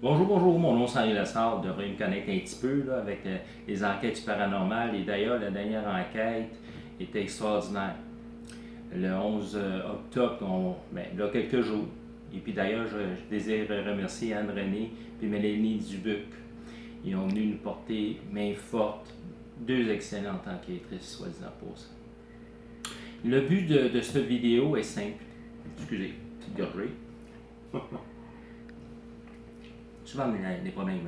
Bonjour, bonjour, mon nom c'est Henri Lessard, vous devriez me connaître un petit peu là, avec les enquêtes du paranormal. Et d'ailleurs, la dernière enquête était extraordinaire. Le 11 octobre, il y a quelques jours. Et puis d'ailleurs, je désire remercier Anne-Renée et Mélanie Dubuc. Ils ont venu nous porter main forte, deux excellentes enquêtrices, soit disant pour ça. Le but de cette vidéo est simple. Excusez, petite gorgée. Souvent des problèmes.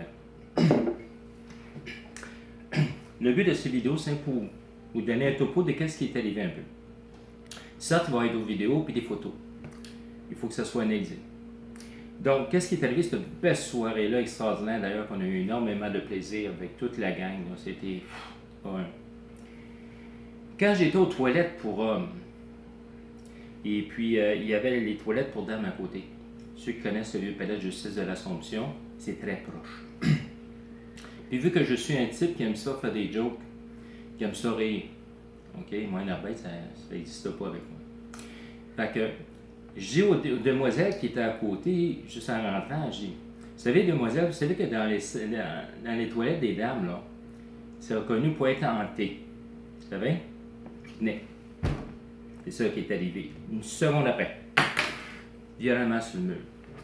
Le but de cette vidéo, c'est pour vous donner un topo de ce qui est arrivé un peu. Ça, tu vas avoir d'autres vidéos puis des photos. Il faut que ça soit analysé. Donc, qu'est-ce qui est arrivé cette belle soirée-là extraordinaire, d'ailleurs, qu'on a eu énormément de plaisir avec toute la gang. C'était ouais. Quand j'étais aux toilettes pour hommes, et puis il y avait les toilettes pour dames à côté. Ceux qui connaissent le vieux palais de justice de l'Assomption, c'est très proche. Puis vu que je suis un type qui aime ça faire des jokes, qui aime ça rire, ok, moi, une abeille, ça n'existe pas avec moi. Fait que, je dis aux demoiselles qui étaient à côté, juste en rentrant, je dis, vous savez, demoiselles, vous savez que dans les toilettes des dames, là, c'est reconnu pour être hanté. Vous savez? Tenez. C'est ça qui est arrivé. Une seconde après, violemment sur le mur.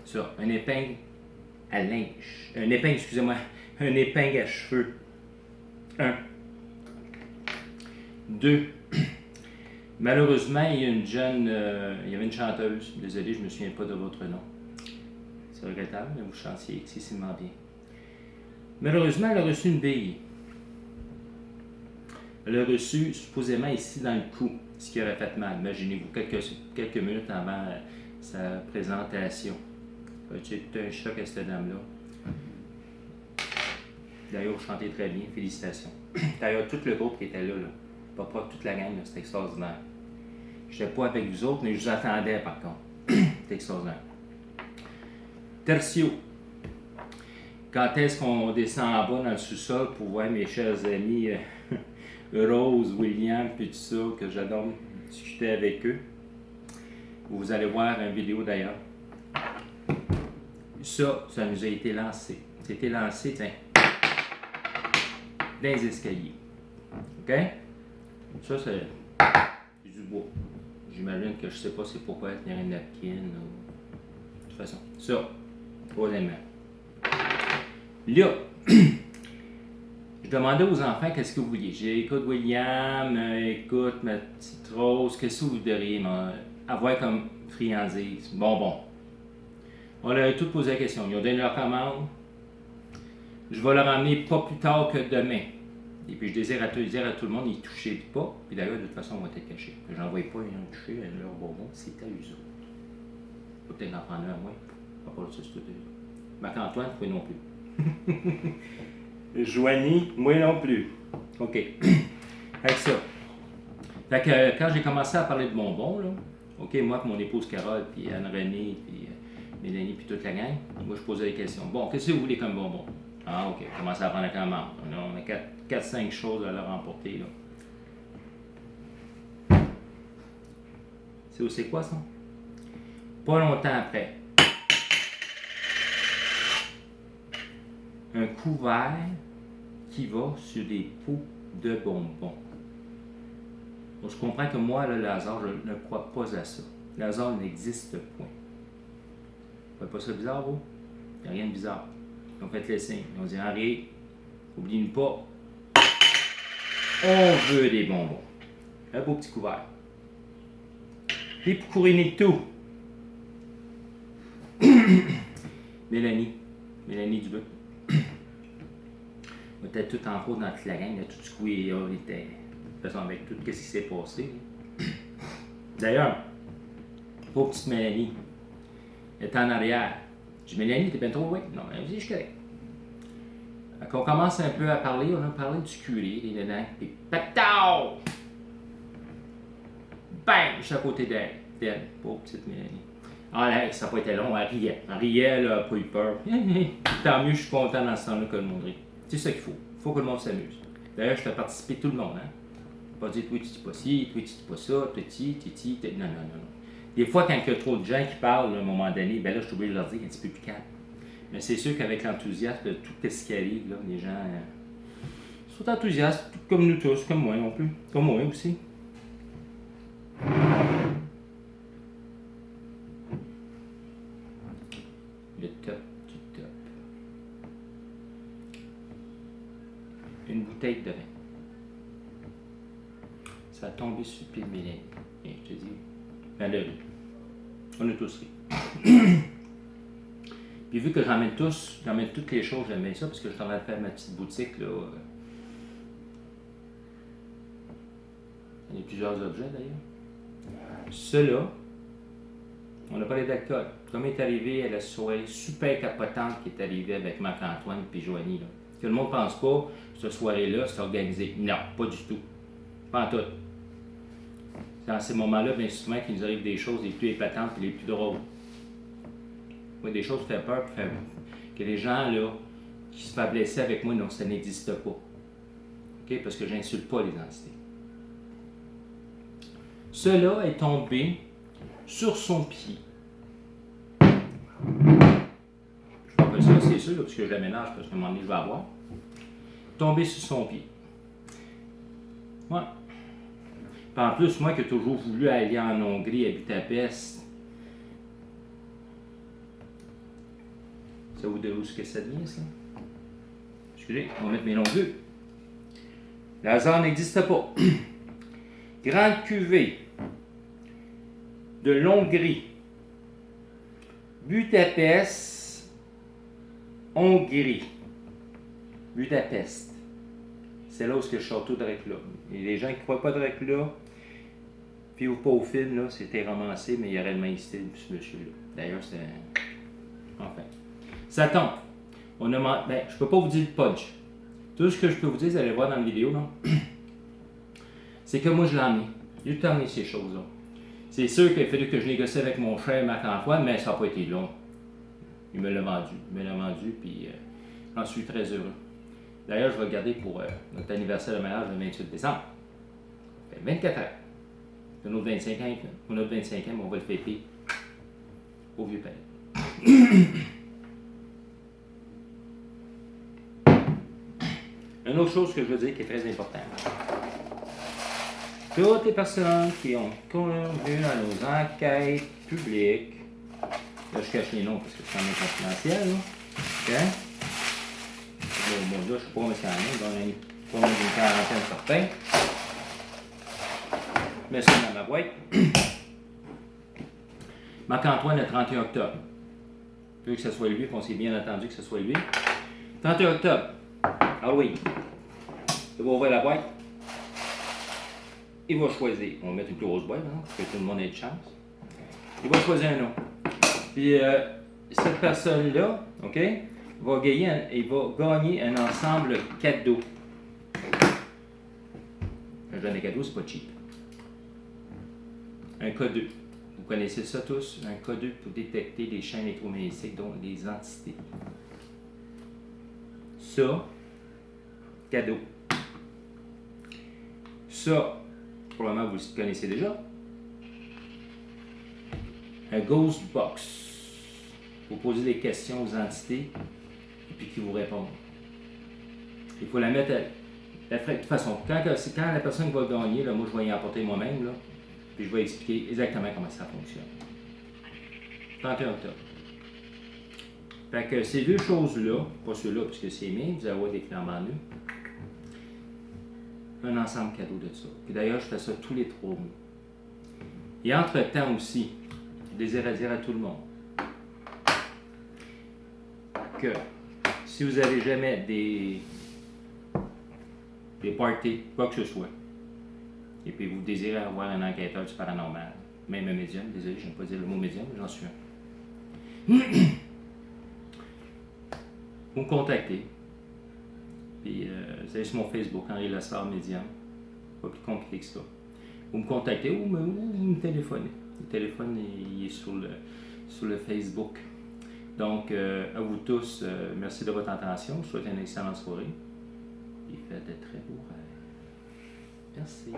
Ça, une épingle à linge. Une épingle, excusez-moi, une épingle à cheveux. 1. 2. Malheureusement, il y a une jeune, il y avait une chanteuse. Désolé, je ne me souviens pas de votre nom. C'est regrettable, mais vous chantiez excessivement bien. Malheureusement, elle a reçu une bille. Elle a reçu supposément ici dans le cou, ce qui aurait fait mal. Imaginez-vous, quelques minutes avant sa présentation. J'ai tout un choc à cette dame-là. D'ailleurs, vous chantez très bien, félicitations. D'ailleurs, tout le groupe qui était là, pas toute la gang, c'était extraordinaire. Je n'étais pas avec vous autres, mais je vous attendais par contre. C'était extraordinaire. Tertio. Quand est-ce qu'on descend en bas dans le sous-sol pour voir mes chers amis Rose, William, puis tout ça, que j'adore discuter avec eux. Vous allez voir une vidéo d'ailleurs. Ça nous a été lancé. C'était lancé, tiens, dans les escaliers. OK? Ça, c'est du bois. J'imagine que je sais pas c'est pourquoi tenir une napkin ou... De toute façon. Ça, troisièmement. Là, je demandais aux enfants qu'est-ce que vous vouliez. J'ai écoute William, écoute ma petite Rose, qu'est-ce que vous voudriez avoir comme friandise? Bonbon. On leur a tout posé la question. Ils ont donné leur commande. Je vais leur emmener pas plus tard que demain. Et puis je désire dire à tout le monde, ils ne touchez pas. Puis d'ailleurs, de toute façon, on va être cachés. J'en vois pas, ils ont touché leur bonbon, c'est à eux autres. Faut peut-être en prendre un, moi. Pas ça, c'est tout. Marc-Antoine, toi non plus. Joanie, moi non plus. OK. Avec ça. Fait que quand j'ai commencé à parler de bonbons, là, OK, moi, mon épouse Carole, puis Anne-Renée, puis Mélanie, puis toute la gang, moi, je posais des questions. Bon, qu'est-ce que vous voulez comme bonbon? Ah, OK, commencez à prendre la commande. On a 4-5 choses à leur emporter, là. C'est quoi, ça? Pas longtemps après. Un couvert qui va sur des pots de bonbons. Donc, je comprends que moi, le hasard, je ne crois pas à ça. Le hasard n'existe point. Vous ne trouvez pas ça bizarre, vous? Il n'y a rien de bizarre. Ils ont fait les signes. Ils ont dit, Henri, n'oublie pas, on veut des bonbons. Un beau petit couvert. Puis pour courir tout. Mélanie Dubuc. On était tout en haut dans toute la gang, il a tout secoué, on était, de toute façon, avec tout ce qui s'est passé. D'ailleurs, pauvre petite Mélanie, elle est en arrière. Je dis, Mélanie, t'es bien trop loin? Non, elle me dit, je suis correct. On commence un peu à parler, on a parlé du curé, les dedans, puis pataw! Bang! Je suis à côté d'elle, pauvre petite Mélanie. Ah là, ça n'a pas été long, elle riait. Elle riait, elle n'a pas eu peur. Tant mieux, je suis content dans ce temps-là que le monde rit. C'est ça qu'il faut. Il faut que le monde s'amuse. D'ailleurs, je fais participer tout le monde. Hein? Pas dire, toi, tu dis pas ci, toi, tu dis pas ça, toi, tu non. Des fois, quand il y a trop de gens qui parlent, à un moment donné, ben là, je suis obligé de leur dire un petit peu plus calme. Mais c'est sûr qu'avec l'enthousiasme de tout ce qui arrive, là, les gens sont enthousiastes, comme nous tous, comme moi non plus, comme moi aussi. Le top du top. Une bouteille de vin. Ça a tombé sur le pied de Mélanie. Et je te dis, malheureux. On a tous ri. Puis vu que j'emmène toutes les choses, j'aime bien ça, parce que je suis en train de faire ma petite boutique, là. Il y a plusieurs objets d'ailleurs. Ceux-là, on a parlé d'alcool. Comme est arrivé à la soirée super capotante qui est arrivée avec Marc-Antoine et Joanie, là. Que le monde ne pense pas que cette soirée-là, c'est organisé. Non, pas du tout. Pas en tout. C'est dans ces moments-là, bien souvent, qu'il nous arrive des choses les plus épatantes et les plus drôles. Moi, des choses qui font peur, que les gens, là, qui se font blesser avec moi, non, ça n'existe pas. OK? Parce que j'insulte pas les entités. Cela est tombé sur son pied. Je rappelle ça, c'est sûr, parce que je l'aménage, parce qu'à un moment donné, je vais avoir. Tombé sur son pied. Ouais. Puis en plus, moi qui ai toujours voulu aller en Hongrie, à Budapest, ça vous dit où ce que ça devient, ça? Excusez, on va mettre mes longs vues. Le hasard n'existe pas. Grande cuvée de Hongrie, Budapest, Hongrie. Budapest. C'est là où le château de Dracula. Et les gens qui ne croient pas Dracula, puis ou pas au film, là, c'était romancé, mais il y aurait le maïsté de ce monsieur-là. D'ailleurs, c'est. Enfin. Ça tombe. On a. Ben, je peux pas vous dire le punch. Tout ce que je peux vous dire, vous allez voir dans la vidéo, non? C'est que moi, je l'ai emmené. J'ai tout emmené ces choses-là. C'est sûr qu'il a fallu que je négocie avec mon cher Marc-Antoine, mais ça n'a pas été long. Il me l'a vendu. Puis j'en suis très heureux. D'ailleurs, je vais le garder pour notre anniversaire de mariage le 28 décembre. Ça fait 24 heures. C'est notre 25 ans. Pour notre 25 ans, on va le fêter au Vieux-Palais. Une autre chose que je veux dire qui est très importante. Toutes les personnes qui ont conduit dans nos enquêtes publiques, là je cache les noms parce que c'est quand même confidentiel, là. OK? Bon, là, je ne sais pas combien c'est en nom, une quarantaine certains. Je mets ça dans ma boîte. Marc-Antoine, le 31 octobre. Je veux que ce soit lui, qu'on s'est bien entendu que ce soit lui. 31 octobre. Ah oui. Il va ouvrir la boîte. Il va choisir. On va mettre une plus grosse boîte, hein, pour que tout le monde ait de chance. Il va choisir un nom. Puis cette personne-là, OK, va gagner un ensemble cadeau. Un jeune cadeau, c'est pas cheap. Un code. Vous connaissez ça tous? Un code pour détecter des chaînes électromagnétiques, dont des entités. Ça, cadeau. Ça, probablement vous le connaissez déjà. Un ghost box. Vous posez des questions aux entités et puis qu'ils vous répondent. Il faut la mettre de toute façon. Quand la personne va gagner, là, moi je vais y emporter moi-même, là, puis je vais expliquer exactement comment ça fonctionne. 31 octobre. Fait que ces deux choses-là, pas ceux-là puisque c'est mieux, vous allez avoir des flambants nus. Un ensemble cadeau de ça. Puis d'ailleurs, je fais ça tous les 3 mois. Et entre-temps aussi, je désire dire à tout le monde que si vous avez jamais des parties, quoi que ce soit, et puis vous désirez avoir un enquêteur du paranormal, même un médium, désolé, je n'aime pas dire le mot médium, mais j'en suis un. Vous me contactez. Puis vous allez sur mon Facebook, Henri Lessard Médium. Pas plus compliqué que ça. Vous me contactez ou vous me téléphonez. Le téléphone il est sur le Facebook. Donc, à vous tous, merci de votre attention. Je vous souhaite une excellente soirée. Et faites de très beaux rêves. Merci.